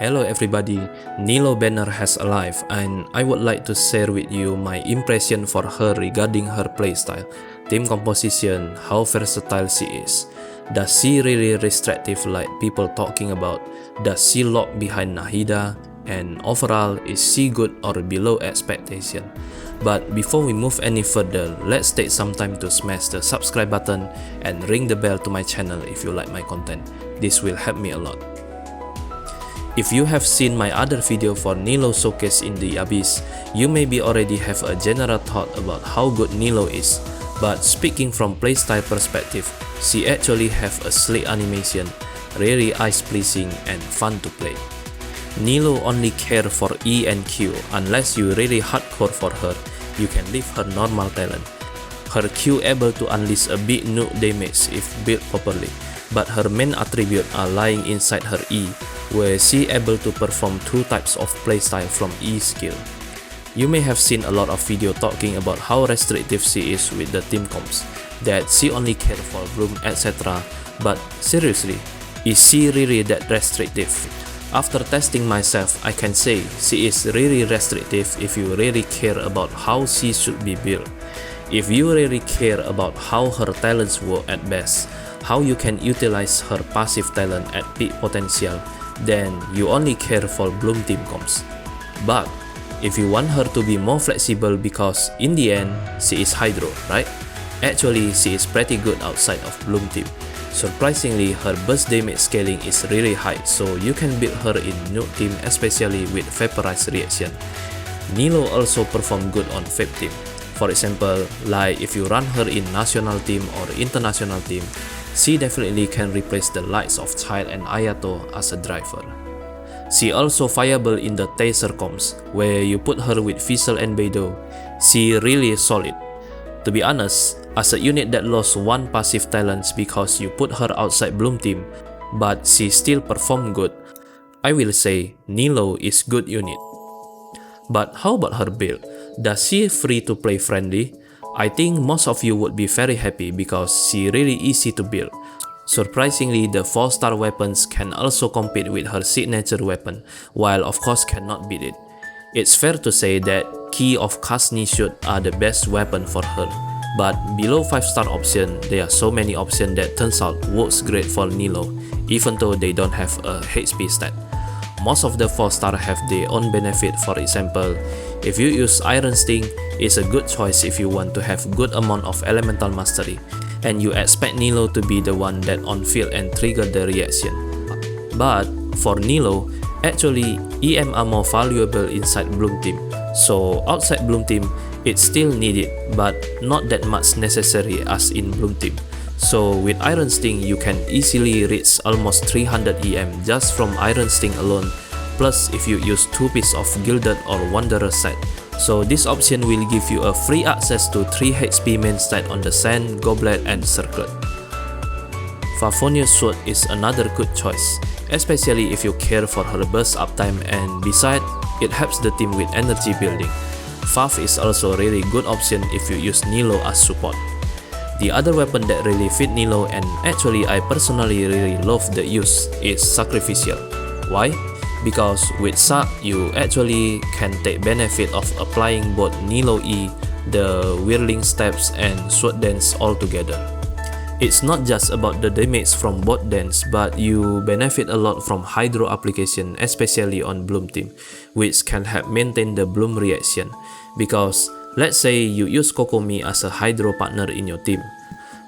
Hello everybody, Nilou banner has arrived and I would like to share with you my impression for her regarding her playstyle, team composition, how versatile she is. Does she really restrictive like people talking about? Does she lock behind Nahida? And overall, is she good or below expectation? But before we move any further, let's take some time to smash the subscribe button and ring the bell to my channel if you like my content. This will help me a lot. If you have seen my other video for Nilou showcase in the Abyss, you maybe already have a general thought about how good Nilou is. But speaking from playstyle perspective, she actually have a slick animation, really eyes-pleasing and fun to play. Nilou only care for E and Q. Unless you really hardcore for her, you can leave her normal talent. Her Q able to unleash a big nuke damage if built properly, but her main attribute are lying inside her E, where she able to perform two types of playstyle from E skill. You may have seen a lot of video talking about how restrictive she is with the team comps, that she only care for Bloom etc. But seriously, is she really that restrictive? After testing myself, I can say she is really restrictive if you really care about how she should be built. If you really care about how her talents work at best, how you can utilize her passive talent at peak potential, then you only care for Bloom team comps. But if you want her to be more flexible because in the end, she is Hydro, right? Actually, she is pretty good outside of Bloom team. Surprisingly, her burst damage scaling is really high, so you can build her in nuke team especially with vaporize reaction. Nilou also perform good on vape team. For example, like if you run her in national team or international team, she definitely can replace the likes of Child and Ayato as a driver. She also viable in the Taser comps, where you put her with Fizzle and Beidou. She really solid. To be honest, as a unit that lost one passive talents because you put her outside Bloom team, but she still perform good, I will say Nilou is good unit. But how about her build? Does she free to play friendly? I think most of you would be very happy because she really easy to build. Surprisingly, the 4-star weapons can also compete with her signature weapon, while of course cannot beat it. It's fair to say that Key of Kasni Shoot are the best weapon for her. But below 5-star option, there are so many options that turns out works great for Nilou, even though they don't have a HP stat. Most of the 4-star have their own benefit. For example, if you use Iron Sting, it's a good choice if you want to have good amount of elemental mastery, and you expect Nilou to be the one that on field and trigger the reaction. But for Nilou, actually EM are more valuable inside Bloom team, so outside Bloom team, it's still needed, but not that much necessary as in Bloom team. So with Iron Sting, you can easily reach almost 300 EM just from Iron Sting alone, plus if you use 2 pieces of Gilded or Wanderer set. So this option will give you a free access to 3 HP main stat on the Sand, Goblet and Circlet. Favonius Sword is another good choice, especially if you care for her burst uptime, and besides, it helps the team with energy building. Fav is also a really good option if you use Nilou as support. The other weapon that really fit Nilou, and actually I personally really love the use, is Sacrificial. Why? Because with Sac, you actually can take benefit of applying both Nilou E, the Whirling Steps and Sword Dance all together. It's not just about the damage from both dance, but you benefit a lot from Hydro application, especially on Bloom team, which can help maintain the Bloom reaction. Because let's say you use Kokomi as a Hydro partner in your team.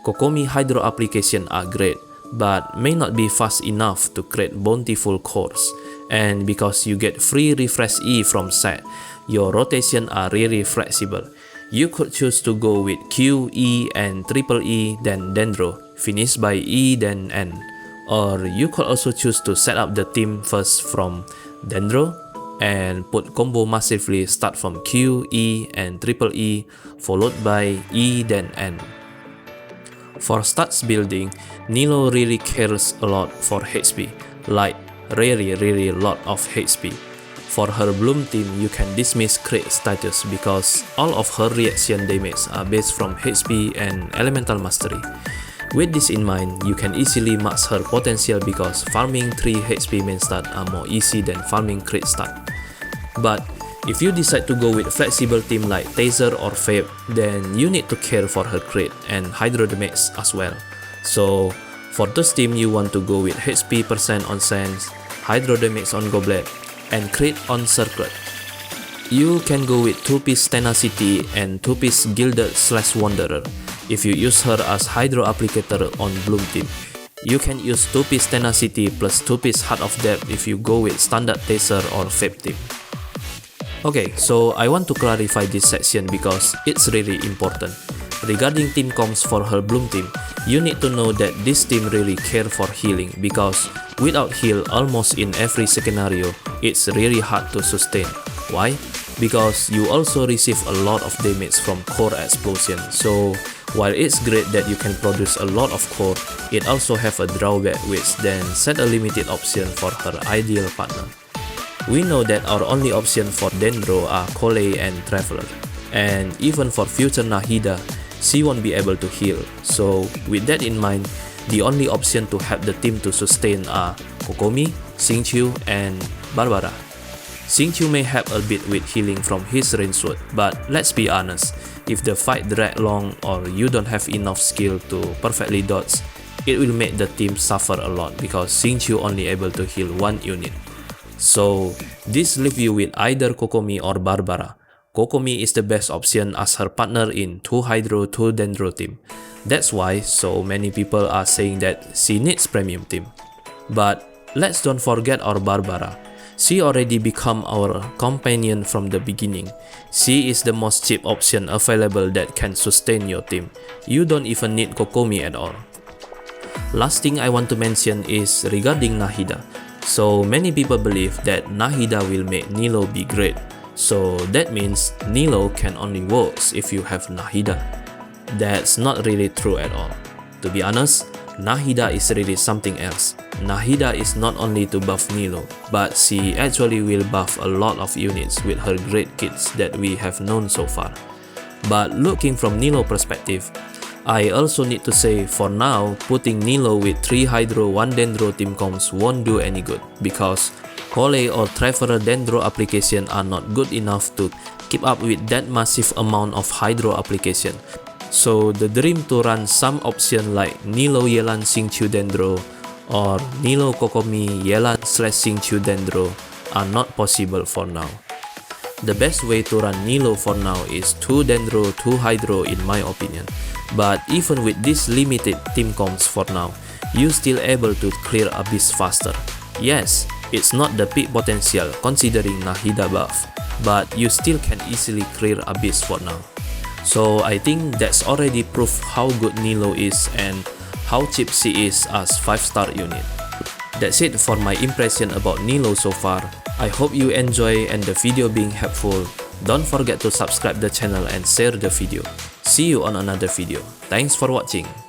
Kokomi Hydro application are great, but may not be fast enough to create bountiful cores. And because you get free refresh E from set, your rotation are really flexible. You could choose to go with Q, E and triple E then Dendro, finish by E then N. Or you could also choose to set up the team first from Dendro and put combo massively start from Q, E and triple E followed by E then N. For stats building, Nilou really cares a lot for HP, like really lot of HP. For her Bloom team, you can dismiss crit status because all of her reaction damage are based from HP and elemental mastery. With this in mind, you can easily max her potential because farming 3 HP main stat are more easy than farming crit stat. But if you decide to go with flexible team like Taser or Vape, then you need to care for her crit and hydro damage as well. So for those team you want to go with HP % on Sands, hydro damage on Goblet, and crit on Circlet. You can go with 2-piece Tenacity and 2-piece Gilded/Wanderer. If you use her as Hydro Applicator on Bloom team. You can use 2-piece Tenacity plus 2-piece Heart of Depth if you go with standard Taser or Vape team. Okay, so I want to clarify this section because it's really important. Regarding team comps for her Bloom team, you need to know that this team really care for healing because without heal almost in every scenario, it's really hard to sustain. Why? Because you also receive a lot of damage from core explosion. So while it's great that you can produce a lot of core, it also have a drawback which then set a limited option for her ideal partner. We know that our only option for Dendro are Collei and Traveler, and even for future Nahida, she won't be able to heal. So with that in mind, the only option to help the team to sustain are Kokomi, Xingqiu, and Barbara. Xingqiu may help a bit with healing from his range sword, but let's be honest, if the fight drag long or you don't have enough skill to perfectly dodge, it will make the team suffer a lot because Xingqiu only able to heal 1 unit. So this leave you with either Kokomi or Barbara. Kokomi is the best option as her partner in 2 Hydro 2 Dendro team. That's why so many people are saying that she needs premium team. But let's don't forget our Barbara. She already become our companion from the beginning. She is the most cheap option available that can sustain your team. You don't even need Kokomi at all. Last thing I want to mention is regarding Nahida. So many people believe that Nahida will make Nilou be great. So that means Nilou can only work if you have Nahida. That's not really true at all. To be honest, Nahida is really something else. Nahida is not only to buff Nilou, but she actually will buff a lot of units with her great kits that we have known so far. But looking from Nilou perspective, I also need to say for now, putting Nilou with 3 Hydro 1 Dendro team comps won't do any good because Collei or Traveler Dendro application are not good enough to keep up with that massive amount of Hydro application. So the dream to run some option like Nilou Yelan Xingqiu Dendro or Nilou Kokomi Yelan/Xingqiu Dendro are not possible for now. The best way to run Nilou for now is 2 Dendro 2 Hydro in my opinion. But even with this limited team comps for now, you still able to clear Abyss faster. Yes, it's not the peak potential considering Nahida buff, but you still can easily clear Abyss for now. So I think that's already proof how good Nilou is and how cheap she is as 5-star unit. That's it for my impression about Nilou so far. I hope you enjoy and the video being helpful. Don't forget to subscribe the channel and share the video. See you on another video. Thanks for watching.